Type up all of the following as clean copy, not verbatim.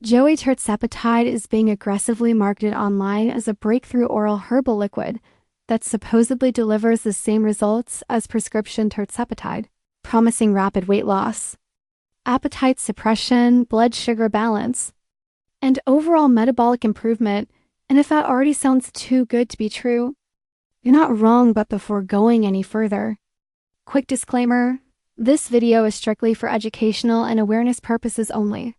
JOAE Tirzepatide is being aggressively marketed online as a breakthrough oral herbal liquid that supposedly delivers the same results as prescription tirzepatide, promising rapid weight loss, appetite suppression, blood sugar balance, and overall metabolic improvement. And if that already sounds too good to be true, you're not wrong. But before going any further, quick disclaimer, this video is strictly for educational and awareness purposes only.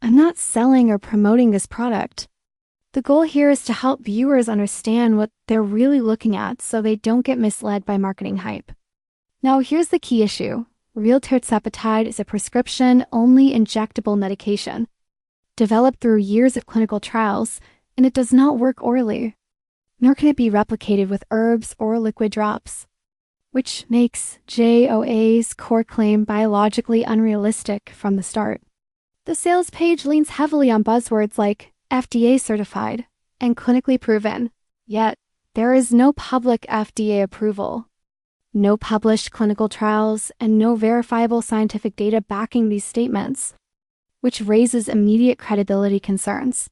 I'm not selling or promoting this product. The goal here is to help viewers understand what they're really looking at so they don't get misled by marketing hype. Now, here's the key issue. Real tirzepatide is a prescription-only injectable medication, developed through years of clinical trials, and it does not work orally, nor can it be replicated with herbs or liquid drops, which makes JOAE's core claim biologically unrealistic from the start. The sales page leans heavily on buzzwords like FDA certified and clinically proven, yet there is no public FDA approval, no published clinical trials, and no verifiable scientific data backing these statements, which raises immediate credibility concerns.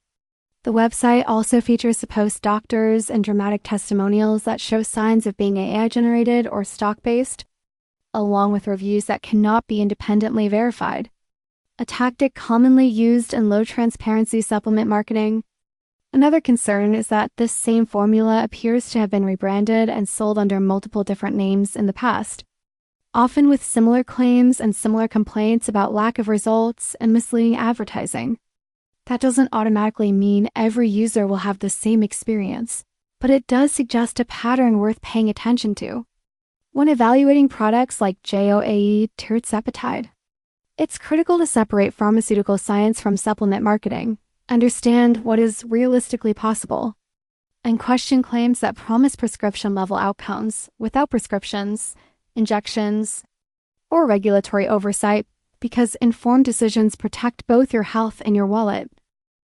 The website also features supposed doctors and dramatic testimonials that show signs of being AI-generated or stock-based, along with reviews that cannot be independently verified, a tactic commonly used in low-transparency supplement marketing. Another concern is that this same formula appears to have been rebranded and sold under multiple different names in the past, often with similar claims and similar complaints about lack of results and misleading advertising. That doesn't automatically mean every user will have the same experience, but it does suggest a pattern worth paying attention to when evaluating products like JOAE Tirzepatide. It's critical to separate pharmaceutical science from supplement marketing, understand what is realistically possible, and question claims that promise prescription-level outcomes without prescriptions, injections, or regulatory oversight, because informed decisions protect both your health and your wallet.